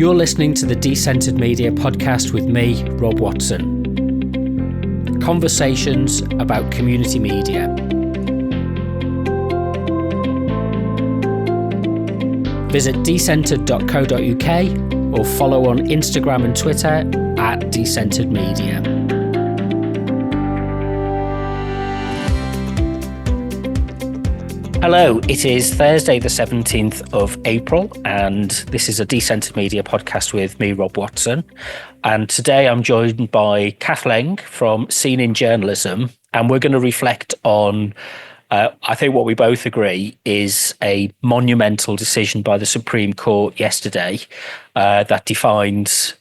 You're listening to the Decentered Media podcast with me, Rob Watson. Conversations about community media. Visit decentered.co.uk or follow on Instagram and Twitter at Decentered Media. Hello, it is Thursday the 17th of April and this is a Decentered Media podcast with me, Rob Watson. And today I'm joined by Cath from Seen in Journalism, and we're going to reflect on, I think what we both agree is a monumental decision by the Supreme Court yesterday that defines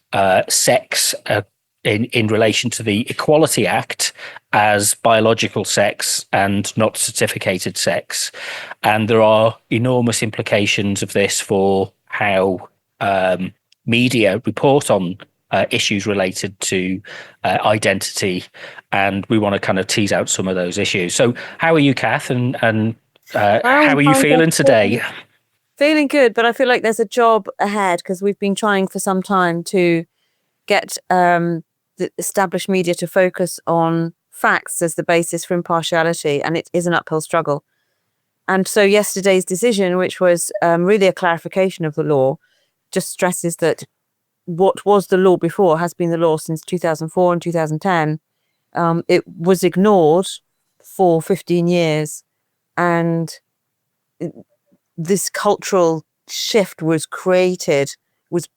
sex in relation to the Equality Act as biological sex and not certificated sex. And there are enormous implications of this for how media report on issues related to identity. And we want to kind of tease out some of those issues. So how are you, Cath? And how are you feeling today? Feeling good, but I feel like there's a job ahead because we've been trying for some time to get the established media to focus on facts as the basis for impartiality, and it is an uphill struggle. And so yesterday's decision, which was really a clarification of the law, just stresses that what was the law before has been the law since 2004 and 2010. It was ignored for 15 years, and this cultural shift was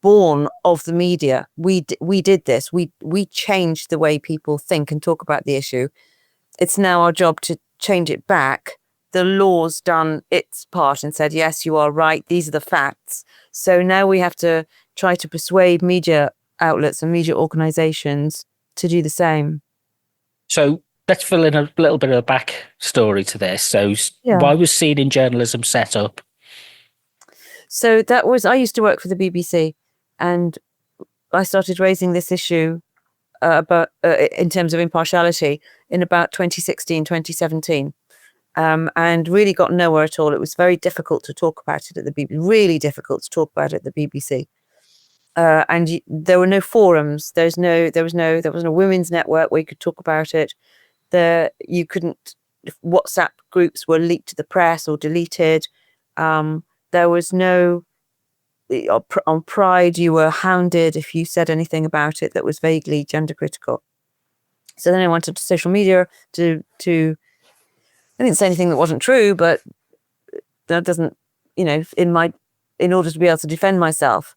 born of the media. We did this. We changed the way people think and talk about the issue. It's now our job to change it back. The law's done its part and said, yes, you are right. These are the facts. So now we have to try to persuade media outlets and media organizations to do the same. So let's fill in a little bit of a backstory to this. So why was Seen in Journalism set up? So I used to work for the BBC, and I started raising this issue in terms of impartiality in about 2016, 2017, and really got nowhere at all. It was very difficult to talk about it at the BBC, really difficult to talk about it at the BBC. And there were no forums. There was no women's network where you could talk about it. You couldn't. WhatsApp groups were leaked to the press or deleted. There was no, on Pride, you were hounded if you said anything about it that was vaguely gender critical. So then I went to social media to I didn't say anything that wasn't true, but that doesn't, in order to be able to defend myself.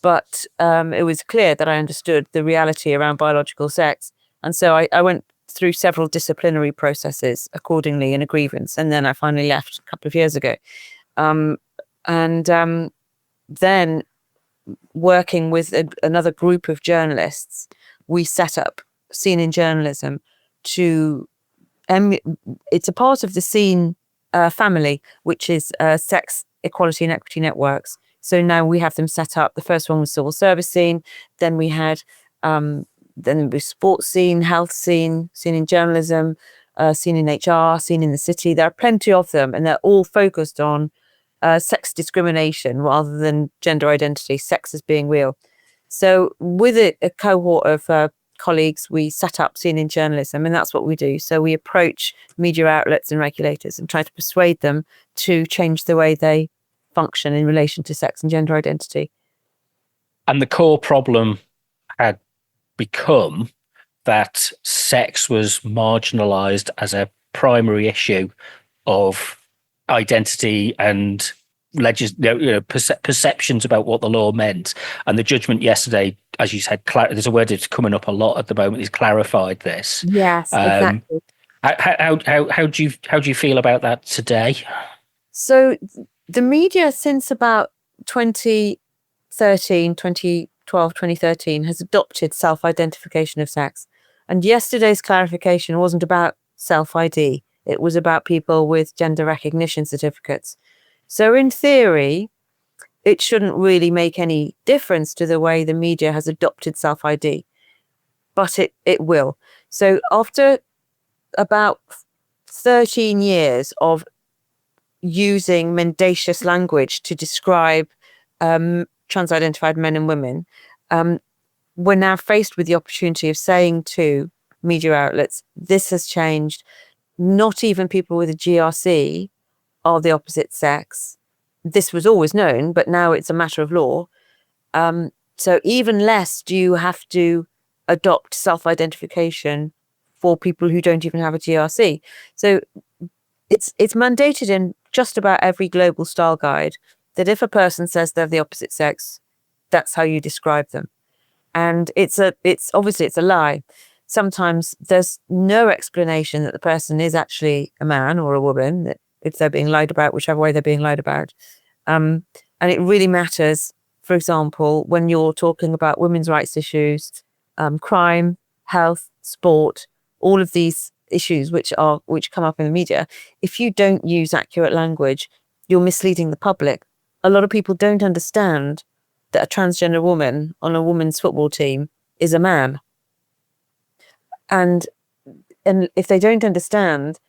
But it was clear that I understood the reality around biological sex. And so I went through several disciplinary processes accordingly in a grievance. And then I finally left a couple of years ago. Then working with another group of journalists, we set up Seen in Journalism it's a part of the Seen family, which is Sex, Equality and Equity Networks. So now we have them set up. The first one was Civil Service Seen. Then we had, then there was Sports Seen, Health Seen, Seen in Journalism, Seen in HR, Seen in the City. There are plenty of them, and they're all focused on sex discrimination rather than gender identity, sex as being real. So with a cohort of colleagues, we set up Seen in Journalism, and that's what we do. So we approach media outlets and regulators and try to persuade them to change the way they function in relation to sex and gender identity. And the core problem had become that sex was marginalized as a primary issue of identity and perceptions about what the law meant. And the judgment yesterday, as you said, there's a word that's coming up a lot at the moment, is clarified this. Yes, exactly. How do you feel about that today? So the media since about 2013 has adopted self-identification of sex. And yesterday's clarification wasn't about self-ID. It was about people with gender recognition certificates. So in theory, it shouldn't really make any difference to the way the media has adopted self-ID, but it will. So after about 13 years of using mendacious language to describe trans-identified men and women, we're now faced with the opportunity of saying to media outlets, this has changed. Not even people with a GRC are the opposite sex. This was always known, but now it's a matter of law. So even less do you have to adopt self-identification for people who don't even have a GRC. So it's mandated in just about every global style guide that if a person says they're the opposite sex, that's how you describe them. And it's obviously a lie. Sometimes there's no explanation that the person is actually a man or a woman, that if they're being lied about, whichever way they're being lied about. And it really matters, for example, when you're talking about women's rights issues, crime, health, sport, all of these issues which come up in the media. If you don't use accurate language, you're misleading the public. A lot of people don't understand that a transgender woman on a women's football team is a man. And if they don't understand,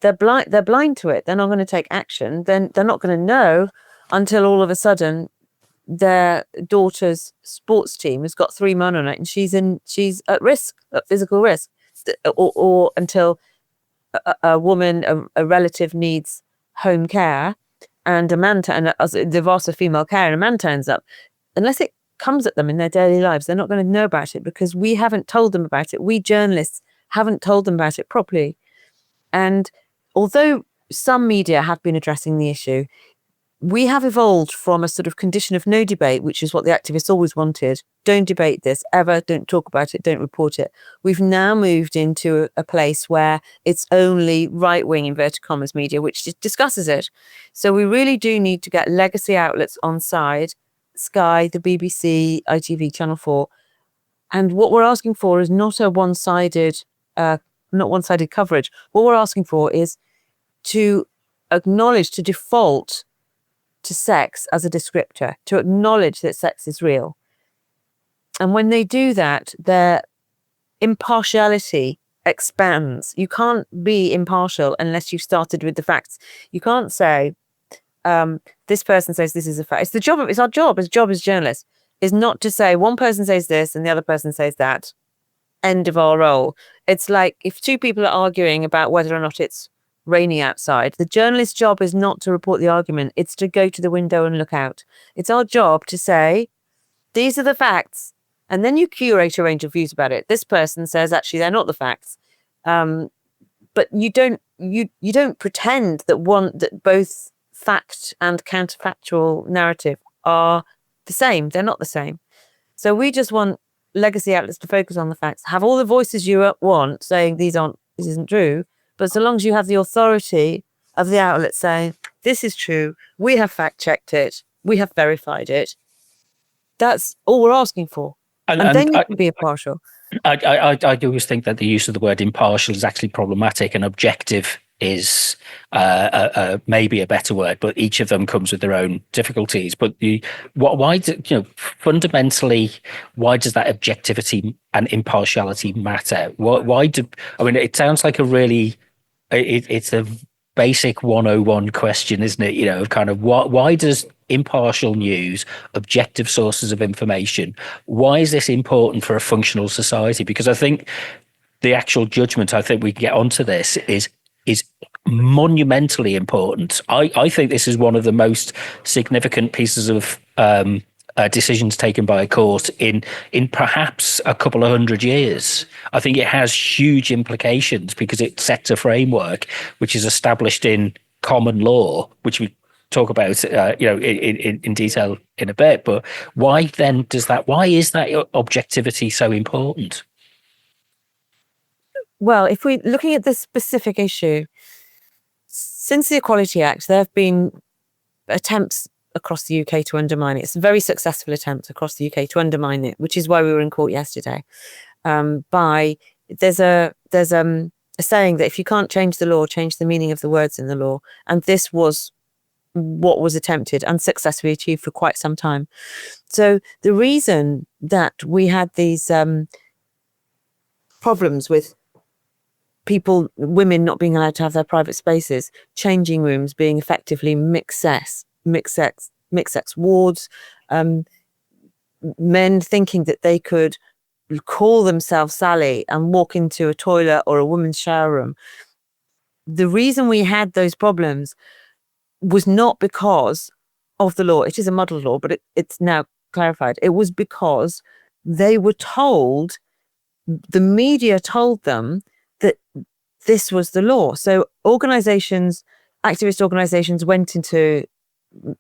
they're blind to it. They're not going to take action. Then they're not going to know until all of a sudden their daughter's sports team has got 3 men on it and she's at risk, at physical risk, or until a woman, a relative needs home care and a man, they've asked for female care and a man turns up. Unless it comes at them in their daily lives, they're not going to know about it because we haven't told them about it. We journalists haven't told them about it properly. And although some media have been addressing the issue, we have evolved from a sort of condition of no debate, which is what the activists always wanted. Don't debate this ever. Don't talk about it. Don't report it. We've now moved into a place where it's only right-wing, inverted commas, media, which discusses it. So we really do need to get legacy outlets on side, Sky, the BBC, ITV, Channel 4. And what we're asking for is not one-sided coverage. What we're asking for is to acknowledge, to default to sex as a descriptor, to acknowledge that sex is real. And when they do that, their impartiality expands. You can't be impartial unless you've started with the facts. You can't say, this person says this is a fact. It's our job as journalists, is not to say one person says this and the other person says that. End of our role. It's like if two people are arguing about whether or not it's raining outside, the journalist's job is not to report the argument, it's to go to the window and look out. It's our job to say, these are the facts, and then you curate a range of views about it. This person says actually they're not the facts. But you don't pretend that both fact and counterfactual narrative are the same. They're not the same. So we just want legacy outlets to focus on the facts, have all the voices you want saying this isn't true. But so long as you have the authority of the outlet saying, this is true, we have fact-checked it, we have verified it, that's all we're asking for. And then you can be impartial. I always think that the use of the word impartial is actually problematic, and objective is maybe a better word, but each of them comes with their own difficulties. But fundamentally, why does that objectivity and impartiality matter? It sounds like it's a basic 101 question, isn't it? Of kind of why does impartial news, objective sources of information, why is this important for a functional society? Because I think the actual judgment, I think we can get onto this, is monumentally important. I think this is one of the most significant pieces of decisions taken by a court in perhaps a couple of 100 years. I think it has huge implications because it sets a framework which is established in common law, which we talk about in detail in a bit. But why is that objectivity so important? Well, if we're looking at this specific issue, since the Equality Act, there have been attempts across the UK to undermine it. It's a very successful attempt across the UK to undermine it, which is why we were in court yesterday. There's a saying that if you can't change the law, change the meaning of the words in the law. And this was what was attempted and successfully achieved for quite some time. So the reason that we had these problems with women not being allowed to have their private spaces, changing rooms being effectively mixed sex wards, men thinking that they could call themselves Sally and walk into a toilet or a woman's shower room. The reason we had those problems was not because of the law. It is a muddled law, but it's now clarified. It was because they were told, the media told them that this was the law. So organizations, activist organizations went into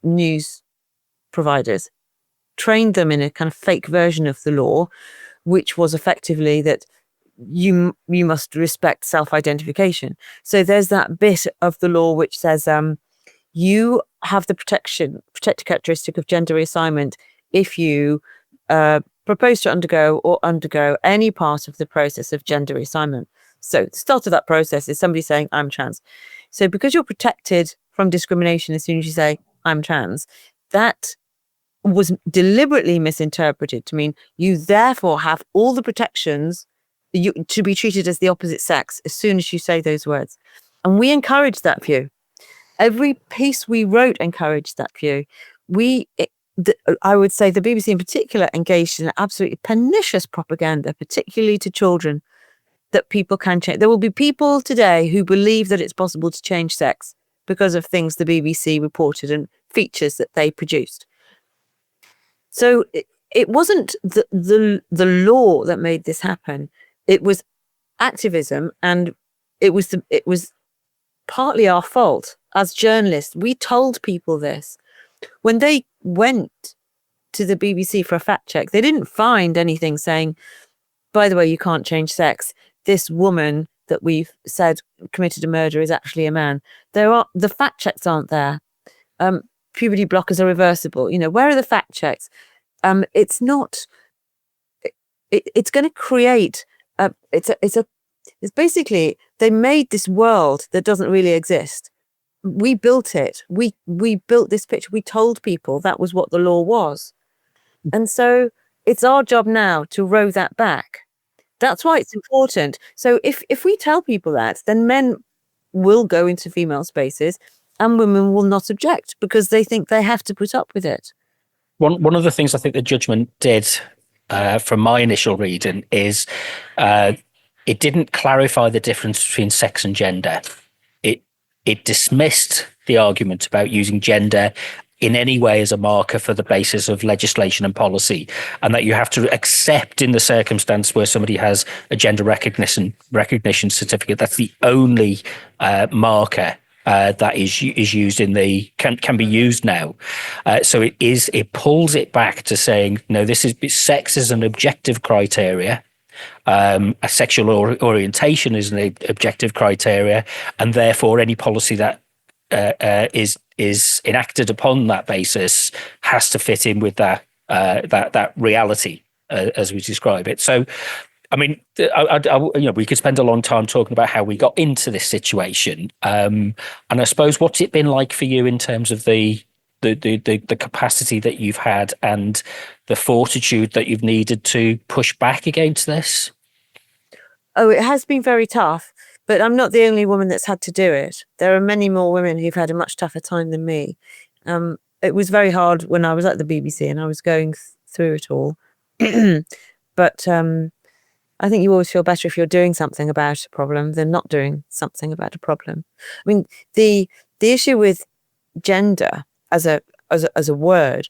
news providers, trained them in a kind of fake version of the law, which was effectively that you must respect self-identification. So there's that bit of the law which says you have the protected characteristic of gender reassignment if you propose to undergo any part of the process of gender reassignment. So the start of that process is somebody saying, I'm trans. So because you're protected from discrimination as soon as you say, I'm trans, that was deliberately misinterpreted to mean you therefore have all the protections to be treated as the opposite sex as soon as you say those words. And we encouraged that view. Every piece we wrote encouraged that view. I would say the BBC in particular engaged in absolutely pernicious propaganda, particularly to children, that people can change. There will be people today who believe that it's possible to change sex because of things the BBC reported and features that they produced. So it wasn't the law that made this happen. It was activism, and it was partly our fault as journalists. We told people this. When they went to the BBC for a fact check, they didn't find anything saying, by the way, you can't change sex. This woman that we've said committed a murder is actually a man. The fact checks aren't there. Puberty blockers are reversible. Where are the fact checks? It's not. It's going to create. It's basically they made this world that doesn't really exist. We built it. We built this picture. We told people that was what the law was, and so it's our job now to row that back. That's why it's important. So if we tell people that, then men will go into female spaces and women will not object because they think they have to put up with it. One of the things I think the judgment did, from my initial reading, is it didn't clarify the difference between sex and gender. It dismissed the argument about using gender in any way as a marker for the basis of legislation and policy, and that you have to accept in the circumstance where somebody has a gender recognition certificate, that's the only marker that is used can be used now. So it pulls it back to saying, no, sex is an objective criteria. A sexual orientation is an objective criteria, and therefore any policy that is enacted upon that basis has to fit in with that reality as we describe it. So, I mean, we could spend a long time talking about how we got into this situation, and I suppose what's it been like for you in terms of the capacity that you've had and the fortitude that you've needed to push back against this? Oh, it has been very tough, but I'm not the only woman that's had to do it. There are many more women who've had a much tougher time than me. It was very hard when I was at the BBC and I was going through it all. But I think you always feel better if you're doing something about a problem than not doing something about a problem. I mean, the issue with gender as a word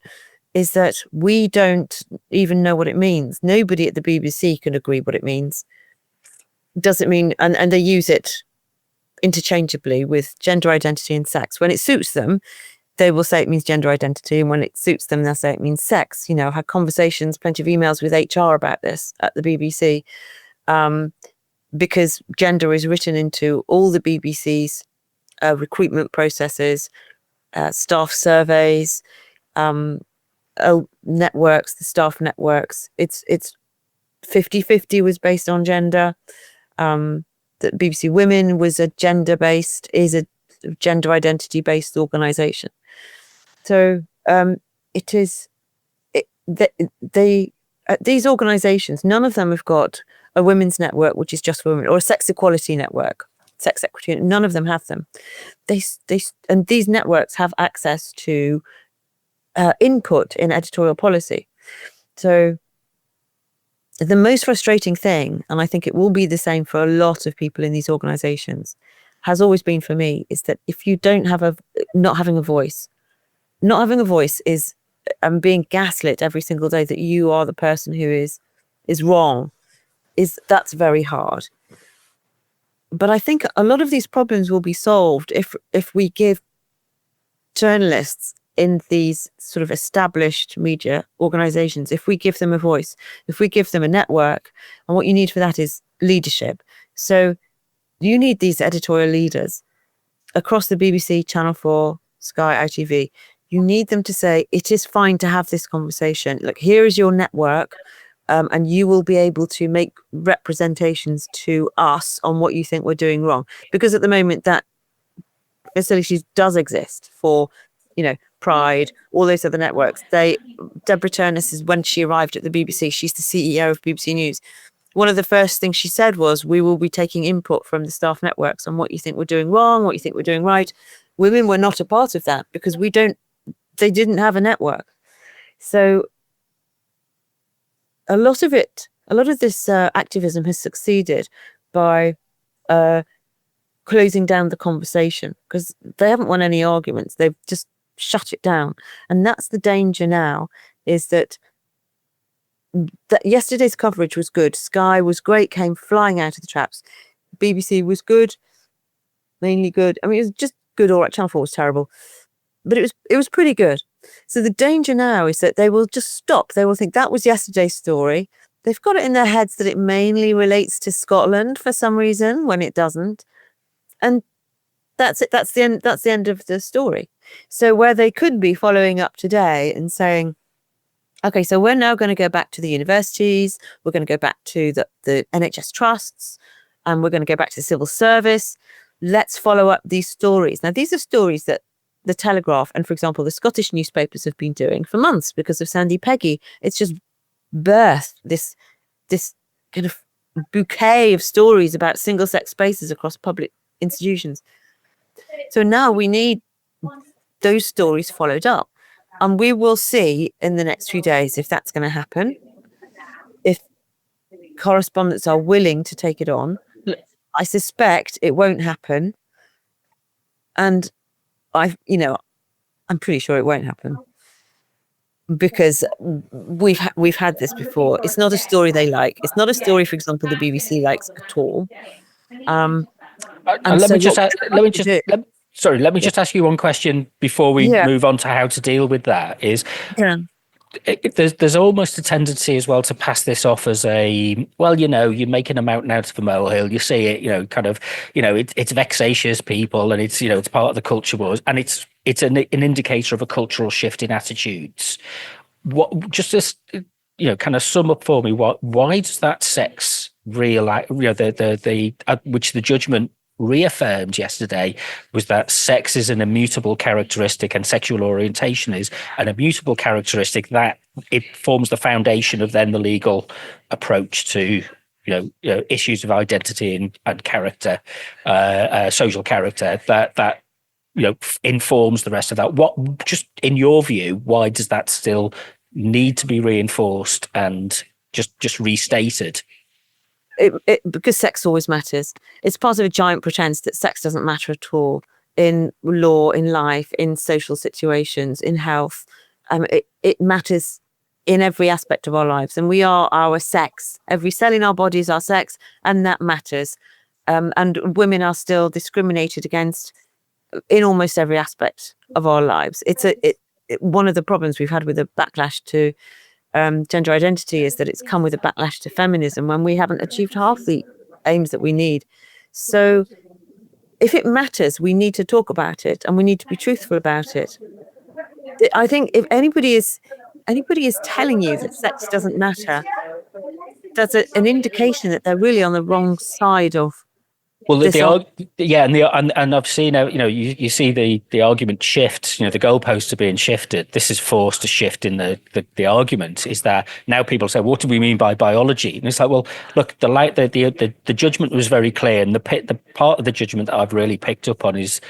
is that we don't even know what it means. Nobody at the BBC can agree what it means. Does it mean, and they use it interchangeably with gender identity and sex. When it suits them, they will say it means gender identity, and when it suits them, they'll say it means sex. I had conversations, plenty of emails with HR about this at the BBC, because gender is written into all the BBC's recruitment processes, staff surveys, networks, the staff networks. It's 50-50 was based on gender. That BBC Women was is a gender identity based organisation. So these organisations, none of them have got a women's network which is just for women, or a sex equality network, sex equity. None of them have them. And these networks have access to input in editorial policy. So the most frustrating thing, and I think it will be the same for a lot of people in these organizations, has always been for me, is that if you don't have not having a voice is being gaslit every single day that you are the person who is wrong, that's very hard. But I think a lot of these problems will be solved if we give journalists in these sort of established media organizations, if we give them a voice, if we give them a network. And what you need for that is leadership. So you need these editorial leaders across the BBC, Channel 4, Sky, ITV. You need them to say, it is fine to have this conversation. Look, here is your network. And you will be able to make representations to us on what you think we're doing wrong. Because at the moment, that facility does exist for, Pride, all those other networks. Deborah Turness, is when she arrived at the BBC, she's the CEO of BBC News. One of the first things she said was, we will be taking input from the staff networks on what you think we're doing wrong, what you think we're doing right. Women were not a part of that because they didn't have a network. So a lot of this activism has succeeded by closing down the conversation because they haven't won any arguments. They've just shut it down. And that's the danger now, is that yesterday's coverage was good. Sky was great, came flying out of the traps. BBC was good, mainly good. I mean, it was just good. All right, Channel 4 was terrible, but it was pretty good. So the danger now is that they will just stop. They will think that was yesterday's story. They've got it in their heads that it mainly relates to Scotland for some reason when it doesn't. And that's it. That's the end. That's the end of the story. So where they could be following up today and saying, okay, so we're now going to go back to the universities. We're going to go back to the NHS trusts, and we're going to go back to the civil service. Let's follow up these stories. Now, these are stories that the Telegraph and, for example, the Scottish newspapers have been doing for months because of Sandy Peggy. It's just birthed this kind of bouquet of stories about single-sex spaces across public institutions. So now we need those stories followed up. And we will see in the next few days if that's going to happen, if correspondents are willing to take it on. I suspect it won't happen. And I'm pretty sure it won't happen because we've had this before. It's not a story they like. It's not a story, for example, the BBC likes at all. Let me just ask you one question before we move on to how to deal with that. There's almost a tendency as well to pass this off as you're making a mountain out of a molehill. You see it, it's vexatious people, and it's it's part of the culture wars, and it's an indicator of a cultural shift in attitudes. What just this kind of sum up for me why does that sex which the judgment reaffirmed yesterday was that sex is an immutable characteristic and sexual orientation is an immutable characteristic, that it forms the foundation of then the legal approach to issues of identity and character, social character, that informs the rest of that. What, just in your view, why does that still need to be reinforced and just restated? Because sex always matters. It's part of a giant pretense that sex doesn't matter at all in law, in life, in social situations, in health. It matters in every aspect of our lives, and we are our sex. Every cell in our body is our sex, and that matters. And women are still discriminated against in almost every aspect of our lives. It's one of the problems we've had with the backlash to gender identity is that it's come with a backlash to feminism when we haven't achieved half the aims that we need. So if it matters, we need to talk about it, and we need to be truthful about it. I think if anybody is telling you that sex doesn't matter, that's an indication that they're really on the wrong side of. Well, and I've seen you see the argument shift. The goalposts are being shifted. This is forced a shift in the argument. Is that now people say, what do we mean by biology? And it's like, well, look, the judgment was very clear, and the part of the judgment that I've really picked up on is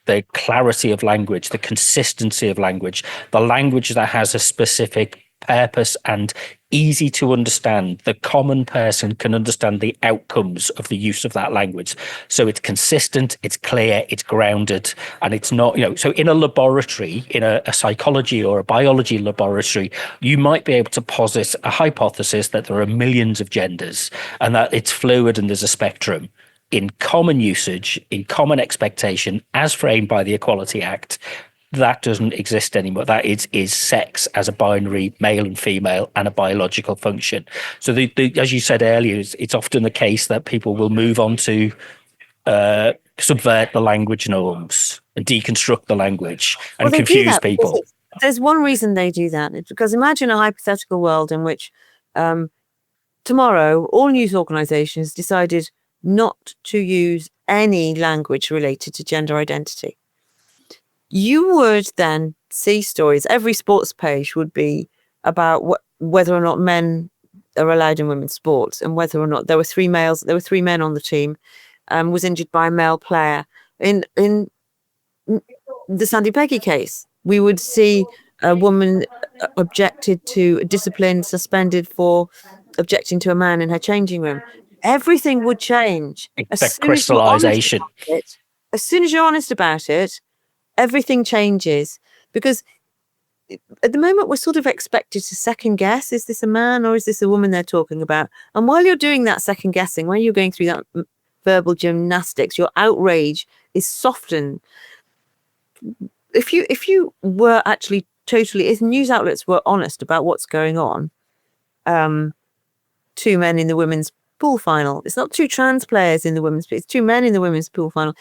the clarity of language, the consistency of language, the language that has a specific purpose and easy to understand. The common person can understand the outcomes of the use of that language. So it's consistent, it's clear, it's grounded, and it's not, so in a laboratory, in a psychology or a biology laboratory, you might be able to posit a hypothesis that there are millions of genders and that it's fluid and there's a spectrum. In common usage, in common expectation, as framed by the Equality Act, that doesn't exist anymore. That is sex as a binary, male and female, and a biological function. So, as you said earlier, it's often the case that people will move on to subvert the language norms and deconstruct the language and confuse people. There's one reason they do that. It's because imagine a hypothetical world in which tomorrow all news organizations decided not to use any language related to gender identity. You would then see stories. Every sports page would be about whether or not men are allowed in women's sports, and whether or not there were three men on the team, was injured by a male player. In the Sandy Peggy case, we would see a woman objected to discipline, suspended for objecting to a man in her changing room. Everything would change. That crystallization. As soon as you're honest about it, everything changes, because at the moment we're sort of expected to second guess, is this a man or is this a woman they're talking about? And while you're doing that second guessing, while you're going through that verbal gymnastics, your outrage is softened. If you were actually totally, if news outlets were honest about what's going on, two men in the women's pool final, it's not two trans players in the women's, it's two men in the women's pool final,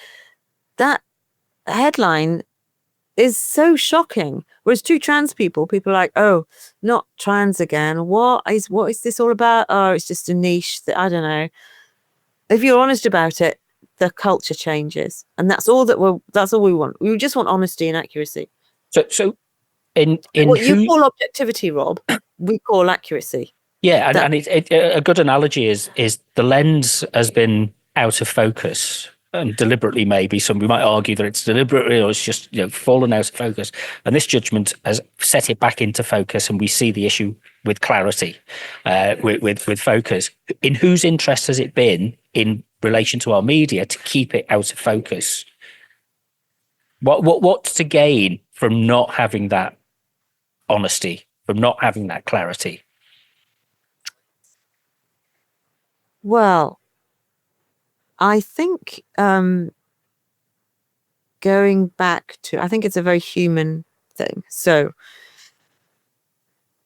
that headline is so shocking. Whereas two trans people are like, oh, not trans again. What is this all about? Oh, it's just a niche that I don't know. If you're honest about it, the culture changes, and that's all we want. We just want honesty and accuracy. So in what you call objectivity, Rob, we call accuracy. Yeah, and a good analogy is the lens has been out of focus. And deliberately, maybe we might argue that it's deliberately or it's just fallen out of focus. And this judgment has set it back into focus, and we see the issue with clarity, with focus. In whose interest has it been in relation to our media to keep it out of focus? What's to gain from not having that honesty, from not having that clarity? Well, I think going back to, I think it's a very human thing. So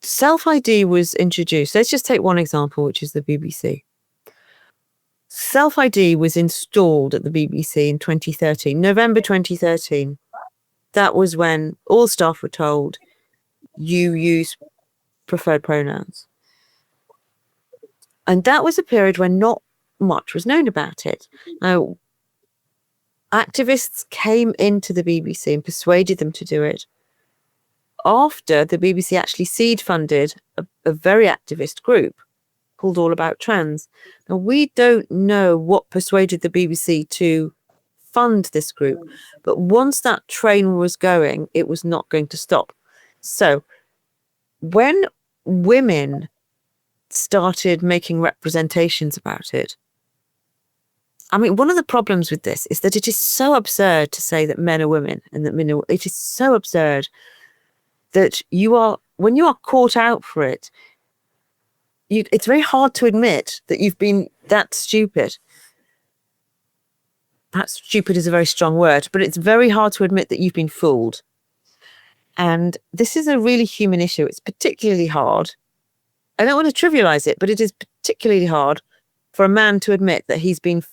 self-ID was introduced. Let's just take one example, which is the BBC. Self-ID was installed at the BBC in 2013, November 2013. That was when all staff were told, you use preferred pronouns. And that was a period when not much was known about it. Now, activists came into the BBC and persuaded them to do it after the BBC actually seed funded a very activist group called All About Trans. Now, we don't know what persuaded the BBC to fund this group, but once that train was going, it was not going to stop. So when women started making representations about it, I mean, one of the problems with this is that it is so absurd to say that men are women and that men are, it is so absurd that when you are caught out for it, it's very hard to admit that you've been that stupid. That stupid is a very strong word, but it's very hard to admit that you've been fooled. And this is a really human issue. It's particularly hard. I don't want to trivialize it, but it is particularly hard for a man to admit that he's been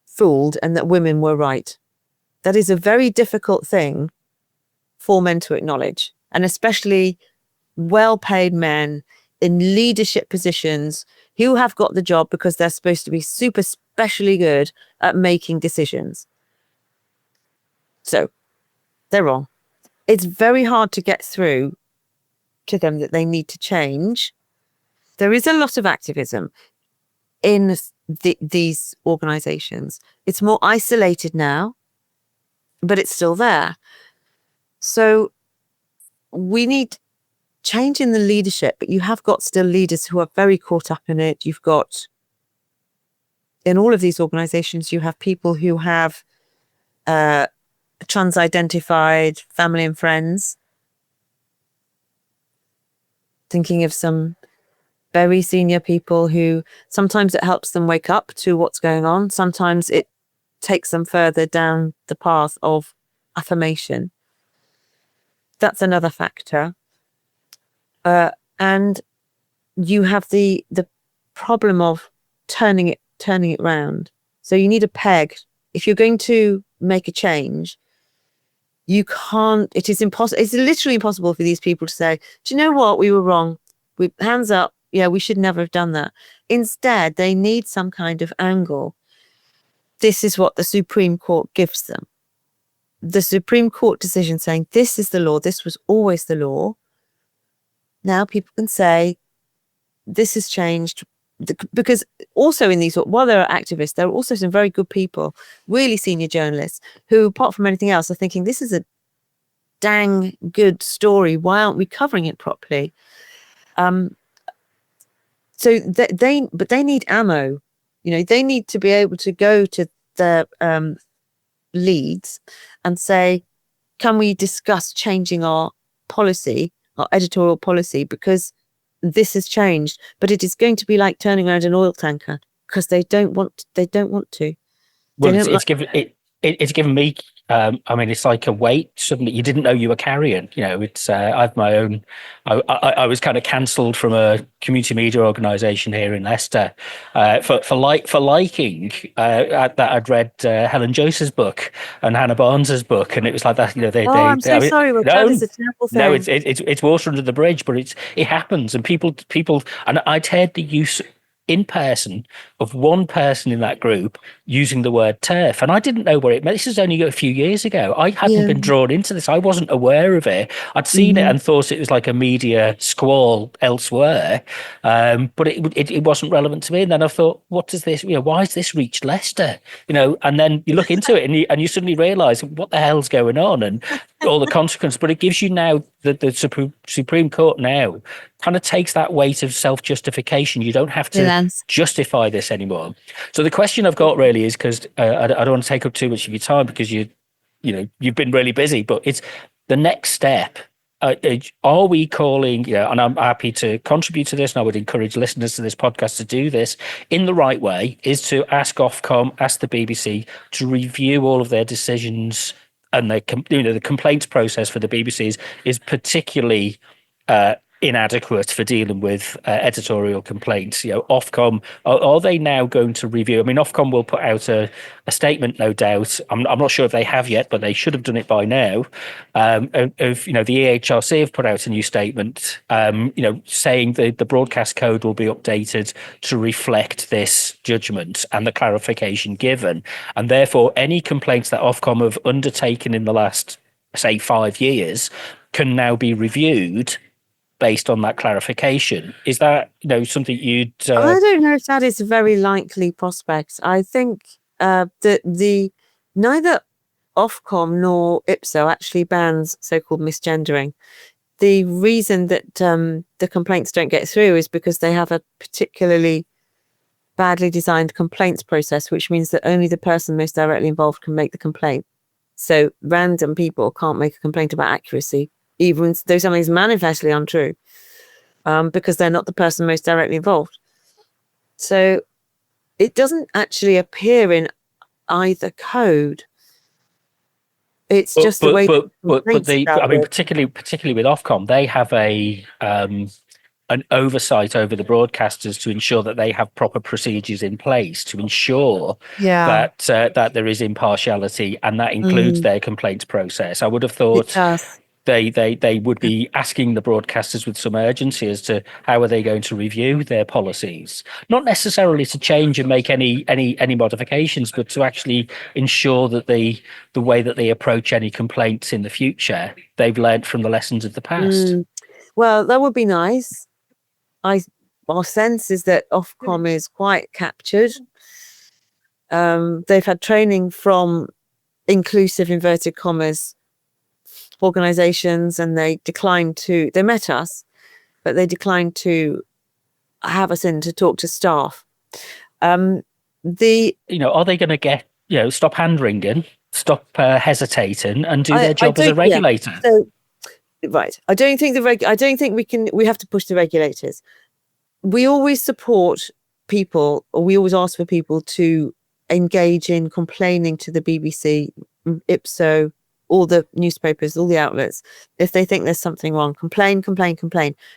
fooled and that women were right. That is a very difficult thing for men to acknowledge, and especially well-paid men in leadership positions who have got the job because they're supposed to be super specially good at making decisions. So they're wrong. It's very hard to get through to them that they need to change. There is a lot of activism in these organizations. It's more isolated now, but it's still there. So we need change in the leadership, but you have got still leaders who are very caught up in it. You've got, in all of these organizations, you have people who have trans-identified family and friends. Thinking of some very senior people who sometimes it helps them wake up to what's going on. Sometimes it takes them further down the path of affirmation. That's another factor. And you have the problem of turning it round. So you need a peg. If you're going to make a change, you can't, it is impossible. It's literally impossible for these people to say, do you know what? We were wrong. Hands up. Yeah, we should never have done that. Instead, they need some kind of angle. This is what the Supreme Court gives them. The Supreme Court decision saying, this is the law. This was always the law. Now people can say, this has changed. Because also in these, while there are activists, there are also some very good people, really senior journalists, who, apart from anything else, are thinking, this is a dang good story. Why aren't we covering it properly? So they need ammo. They need to be able to go to the leads and say, can we discuss changing our policy, our editorial policy, because this has changed. But it is going to be like turning around an oil tanker, because they don't want to. Well, it's given me. It's like a weight suddenly you didn't know you were carrying. It's I've my own. I was kind of cancelled from a community media organisation here in Leicester for liking that I'd read Helen Joyce's book and Hannah Barnes's book, and it was like that. I'm so sorry. Well, that is a terrible thing. No, it's water under the bridge, but it happens, and people, and I'd heard the use in person of one person in that group using the word TERF, and I didn't know what it meant. This was only a few years ago. I hadn't been drawn into this. I wasn't aware of it. I'd seen it and thought it was like a media squall elsewhere, but it wasn't relevant to me. And then I thought, what does this? Why has this reached Leicester? And then you look into it and you suddenly realise what the hell's going on and all the consequences. But it gives you now the Supreme Court now kind of takes that weight of self-justification. You don't have to justify this anymore. So the question I've got really is, because I don't want to take up too much of your time because you've been really busy, but it's the next step. Are we calling, and I'm happy to contribute to this, and I would encourage listeners to this podcast to do this in the right way, is to ask Ofcom, ask the BBC to review all of their decisions, and the complaints process for the BBC is particularly inadequate for dealing with editorial complaints. Ofcom, are they now going to review? I mean, Ofcom will put out a statement, no doubt. I'm not sure if they have yet, but they should have done it by now. The EHRC have put out a new statement, saying the broadcast code will be updated to reflect this judgment and the clarification given, and therefore any complaints that Ofcom have undertaken in the last, say, 5 years can now be reviewed based on that clarification. Is that something you'd? I don't know if that is a very likely prospect. I think that neither Ofcom nor IPSO actually bans so-called misgendering. The reason that the complaints don't get through is because they have a particularly badly designed complaints process, which means that only the person most directly involved can make the complaint. So random people can't make a complaint about accuracy, even though something is manifestly untrue, because they're not the person most directly involved. So it doesn't actually appear in either code. It's just the way. Particularly with Ofcom, they have an oversight over the broadcasters to ensure that they have proper procedures in place to ensure that there is impartiality, and that includes their complaints process. I would have thought they would be asking the broadcasters with some urgency as to how are they going to review their policies, not necessarily to change and make any modifications, but to actually ensure that the way that they approach any complaints in the future, they've learned from the lessons of the past. Well, that would be nice. Our sense is that Ofcom is quite captured. They've had training from inclusive, inverted commas, organizations, and they declined to. They met us but they declined to have us in to talk to staff. Are they going to get, stop hand wringing, stop hesitating, and do their job as a regulator? Yeah. So, right. I don't think we have to push the regulators. We always support people, or we always ask for people to engage in complaining to the BBC, Ipso, all the newspapers, all the outlets. If they think there's something wrong, complain,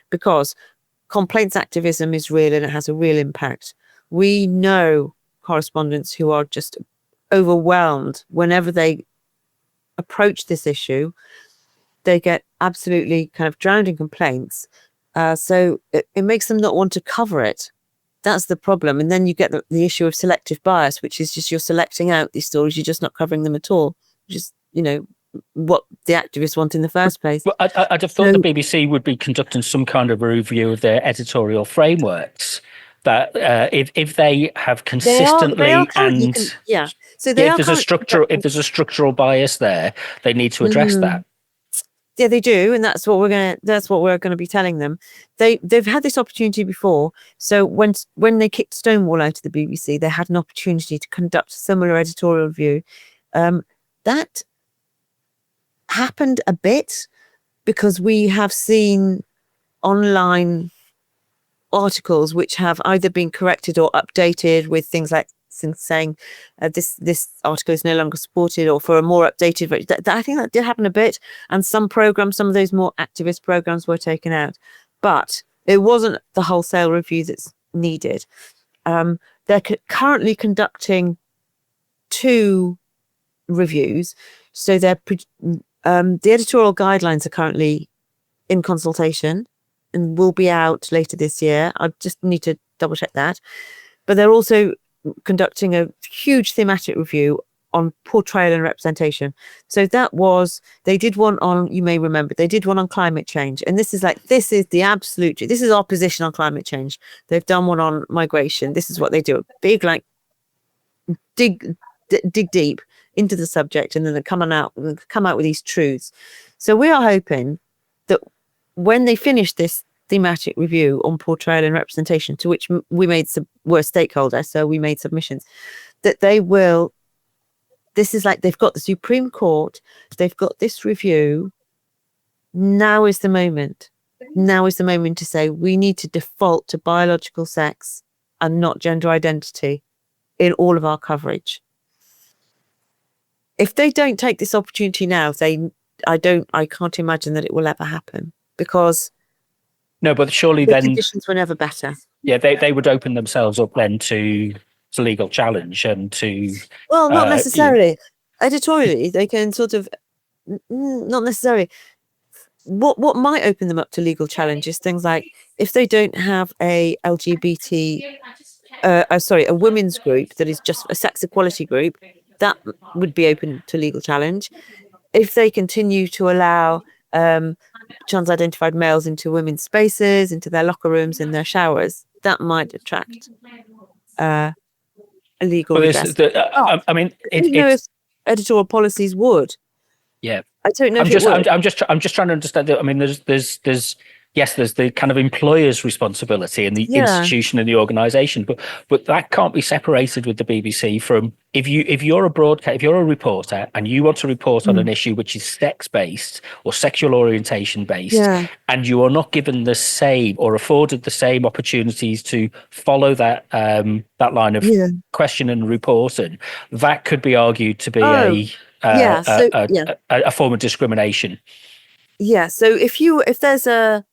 because complaints activism is real and it has a real impact. We know correspondents who are just overwhelmed whenever they approach this issue. They get absolutely kind of drowned in complaints. So it makes them not want to cover it. That's the problem. And then you get the issue of selective bias, which is just you're selecting out these stories, you're just not covering them at all. Just, what the activists want in the first place. Well, I'd have thought the BBC would be conducting some kind of a review of their editorial frameworks. That if they have consistently so if there's a structural bias there, they need to address that. Yeah, they do, and that's what we're gonna be telling them. They've had this opportunity before. So when they kicked Stonewall out of the BBC, they had an opportunity to conduct a similar editorial review. That happened a bit because we have seen online articles which have either been corrected or updated with things like saying this article is no longer supported, or for a more updated version. I think that did happen a bit, and some of those more activist programs were taken out, but it wasn't the wholesale review that's needed. They're currently conducting 2 reviews, so the editorial guidelines are currently in consultation and will be out later this year. I just need to double check that. But they're also conducting a huge thematic review on portrayal and representation. So they did one on, you may remember, they did one on climate change. And this is our position on climate change. They've done one on migration. This is what they do. Big, dig deep into the subject, and then they come out with these truths. So we are hoping that when they finish this thematic review on portrayal and representation, to which we're stakeholders, so we made submissions, that they will. This is they've got the Supreme Court, they've got this review. Now is the moment. Now is the moment to say we need to default to biological sex and not gender identity in all of our coverage. If they don't take this opportunity now, I can't imagine that it will ever happen, because no, but surely the conditions were never better. Yeah, they would open themselves up then to legal challenge and to. Well, not necessarily. Editorially, they can sort of not necessarily. What might open them up to legal challenge is things like if they don't have a LGBT, a women's group that is just a sex equality group, that would be open to legal challenge. If they continue to allow trans-identified males into women's spaces, into their locker rooms, in their showers, that might attract a legal redress. I mean, I don't know if editorial policies would. Yeah, I don't know. I'm just trying to understand that. I mean, there's the kind of employer's responsibility and the institution and the organisation, but that can't be separated with the BBC from if you're a reporter and you want to report on an issue which is sex based or sexual orientation based, and you are not given the same or afforded the same opportunities to follow that line of question and reporting, that could be argued to be a form of discrimination. Yeah. So if there's an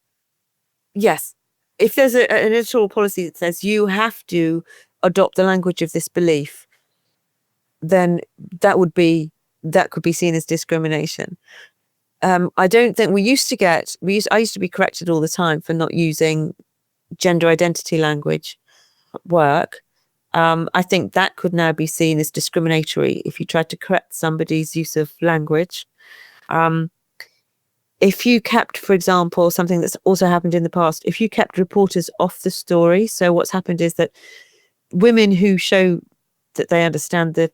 editorial policy that says you have to adopt the language of this belief, then that could be seen as discrimination. I don't think I used to be corrected all the time for not using gender identity language at work. I think that could now be seen as discriminatory if you tried to correct somebody's use of language. If you kept, for example, something that's also happened in the past, if you kept reporters off the story, so what's happened is that women who show that they understand the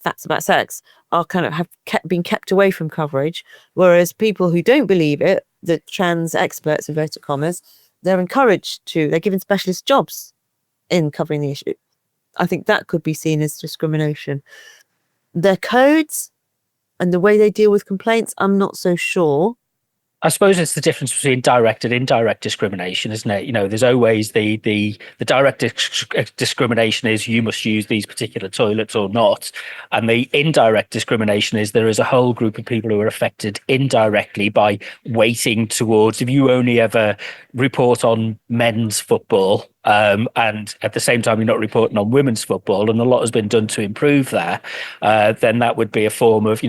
facts about sex are kind of been kept away from coverage, whereas people who don't believe it the trans experts, inverted commas, they're given specialist jobs in covering the issue. I think that could be seen as discrimination. Their codes and the way they deal with complaints, I'm not so sure. I suppose it's the difference between direct and indirect discrimination, isn't it? There's always the direct discrimination is you must use these particular toilets or not, and the indirect discrimination is there is a whole group of people who are affected indirectly by weighting towards, if you only ever report on men's football, and at the same time you're not reporting on women's football, and a lot has been done to improve that, then that would be a form of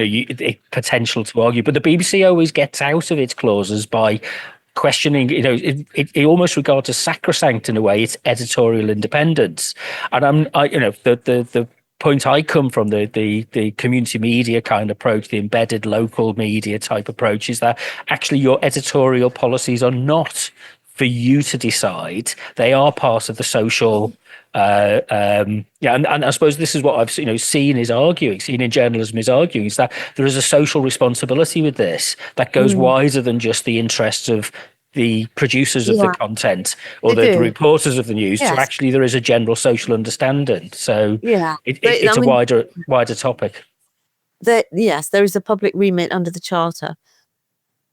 potential to argue. But the BBC always gets out of its clauses by questioning, it almost regards as sacrosanct in a way, it's editorial independence. And the point I come from, the community media kind of approach, the embedded local media type approach, is that actually your editorial policies are not for you to decide. They are part of the social, and I suppose this is what I've seen in journalism is arguing, is that there is a social responsibility with this that goes wider than just the interests of the producers of the content or the reporters of the news. So actually there is a general social understanding. So it's a wider topic. There is a public remit under the Charter,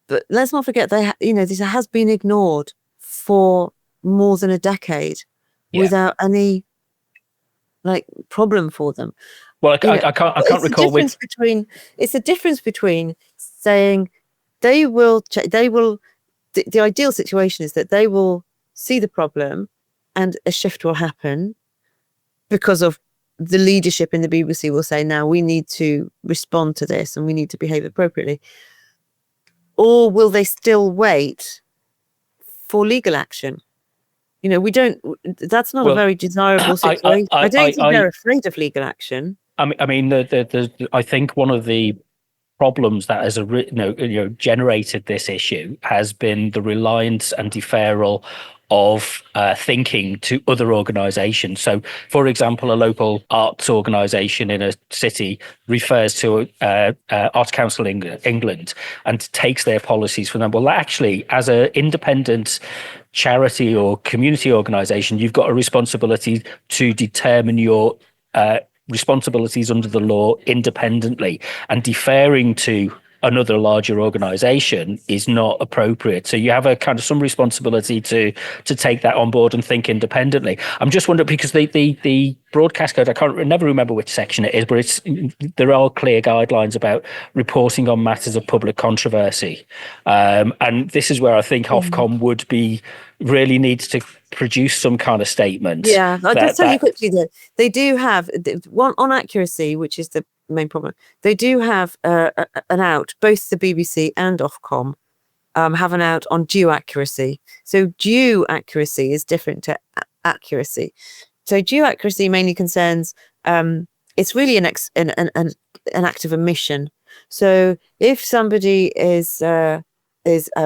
but let's not forget this has been ignored for more than a decade without any problem for them. Well, I can't recall which. It's a difference between saying they will. The ideal situation is that they will see the problem, and a shift will happen because of the leadership in the BBC will say, now we need to respond to this and we need to behave appropriately. Or will they still wait for legal action? That's not a very desirable situation. I don't think they're afraid of legal action. I mean, I think one of the problems that has generated this issue has been the reliance and deferral of thinking to other organisations. So, for example, a local arts organisation in a city refers to Arts Council England and takes their policies from them. Well, actually, as an independent charity or community organisation, you've got a responsibility to determine your responsibilities under the law independently, and deferring to another larger organization is not appropriate. So you have a kind of some responsibility to take that on board and think independently. I'm just wondering, because the broadcast code, I never remember which section it is, but there are clear guidelines about reporting on matters of public controversy. And this is where I think Ofcom would be really needs to produce some kind of statement. Yeah, I'll just tell you quickly that they do have one on accuracy, which is the main problem. They do have an out, both the BBC and Ofcom have an out on due accuracy. So due accuracy is different to accuracy. So due accuracy mainly concerns it's really an act of omission. So if somebody is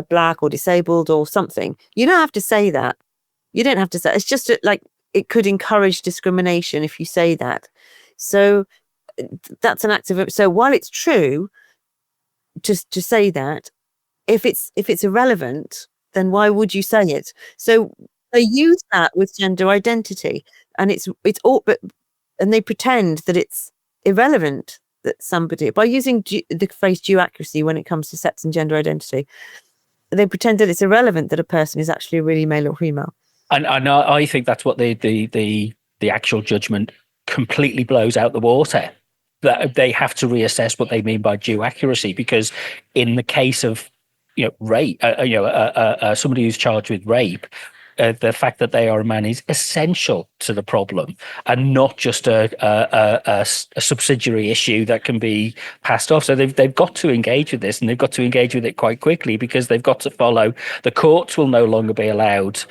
black or disabled or something, you don't have to say that. You don't have to say. It's just it could encourage discrimination if you say that. So that's an act of. So while it's true to say that, if it's irrelevant, then why would you say it? So they use that with gender identity, and it's all, and they pretend that it's irrelevant that somebody, by using the phrase due accuracy when it comes to sex and gender identity, they pretend that it's irrelevant that a person is actually really male or female. And I think that's what the actual judgment completely blows out the water. That they have to reassess what they mean by due accuracy, because in the case of rape, somebody who's charged with rape, the fact that they are a man is essential to the problem, and not just a subsidiary issue that can be passed off. So they've got to engage with this, and they've got to engage with it quite quickly, because they've got to follow. The courts will no longer be allowed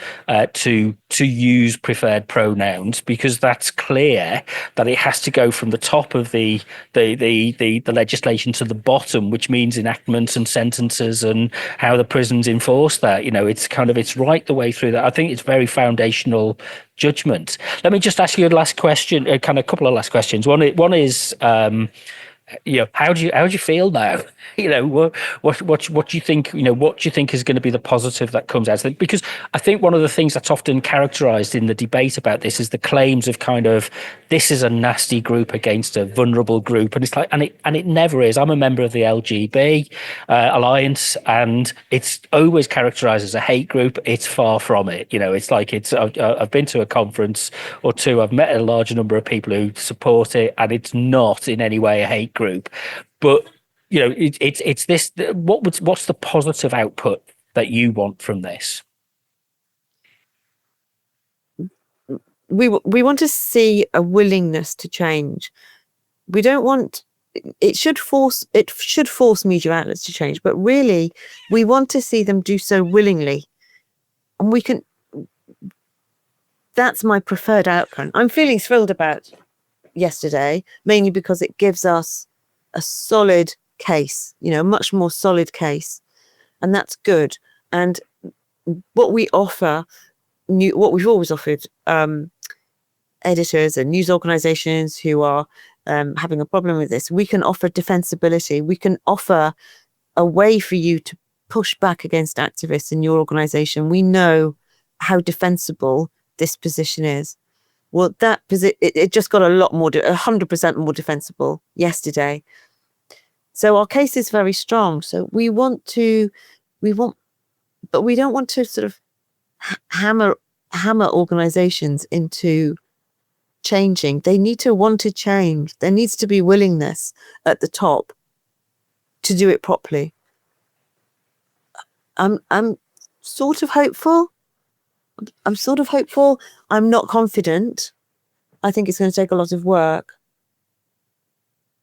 to use preferred pronouns, because that's clear that it has to go from the top of the legislation to the bottom, which means enactments and sentences and how the prisons enforce that. It's right the way through that. I think it's very foundational judgment. Let me just ask you a last question, a couple of last questions. One is how do you feel now? What do you think? What do you think is going to be the positive that comes out of it? Because I think one of the things that's often characterized in the debate about this is the claims of kind of, this is a nasty group against a vulnerable group, and it's like, and it never is. I'm a member of the LGB Alliance, and it's always characterized as a hate group. It's far from it. It's like I've been to a conference or two. I've met a large number of people who support it, and it's not in any way a hate group. But it's this. What's the positive output that you want from this? We want to see a willingness to change. We don't want it should force media outlets to change, but really we want to see them do so willingly, and we can. That's my preferred outcome. I'm feeling thrilled about yesterday, mainly because it gives us a solid case, a much more solid case, and that's good. And what we offer, what we've always offered editors and news organizations who are having a problem with this, we can offer defensibility. We can offer a way for you to push back against activists in your organization. We know how defensible this position is. Well, it just got a lot more, 100% more defensible yesterday. So our case is very strong. So but we don't want to sort of hammer organizations into changing. They need to want to change. There needs to be willingness at the top to do it properly. I'm sort of hopeful. I'm not confident. I think it's going to take a lot of work.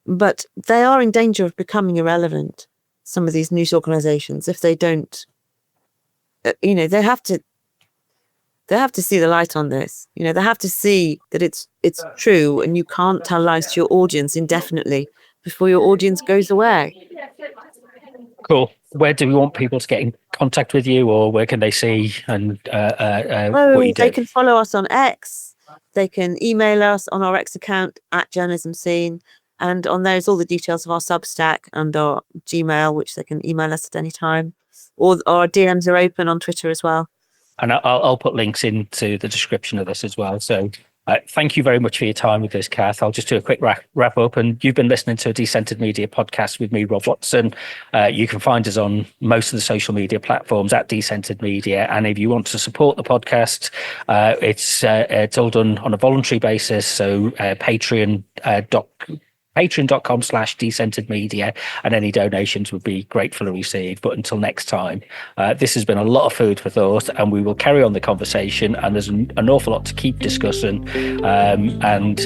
But they are in danger of becoming irrelevant, some of these news organizations, if they don't, they have to see the light on this. They have to see that it's true, and you can't tell lies to your audience indefinitely before your audience goes away. Cool. Where do we want people to get in contact with you, or where can they see and what you do? They can follow us on X. They can email us on our X account @journalismscene, and on there is all the details of our Substack and our Gmail, which they can email us at any time, or our DMs are open on Twitter as well. And I'll put links into the description of this as well. So thank you very much for your time with this, Cath. I'll just do a quick wrap up. And you've been listening to a Decentered Media podcast with me, Rob Watson. You can find us on most of the social media platforms @Decentered Media. And if you want to support the podcast, it's all done on a voluntary basis. So patreon.com/Decentered Media, and any donations would be gratefully received. But until next time, this has been a lot of food for thought, and we will carry on the conversation, and there's an awful lot to keep discussing, and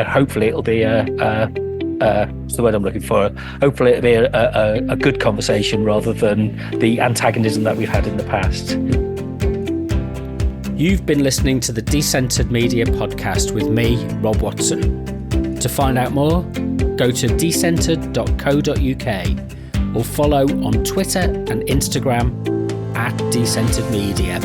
hopefully it'll be what's the word I'm looking for? Hopefully it'll be a good conversation rather than the antagonism that we've had in the past. You've been listening to the Decentered Media podcast with me, Rob Watson. To find out more, go to decentered.co.uk or follow on Twitter and Instagram @Decentered Media.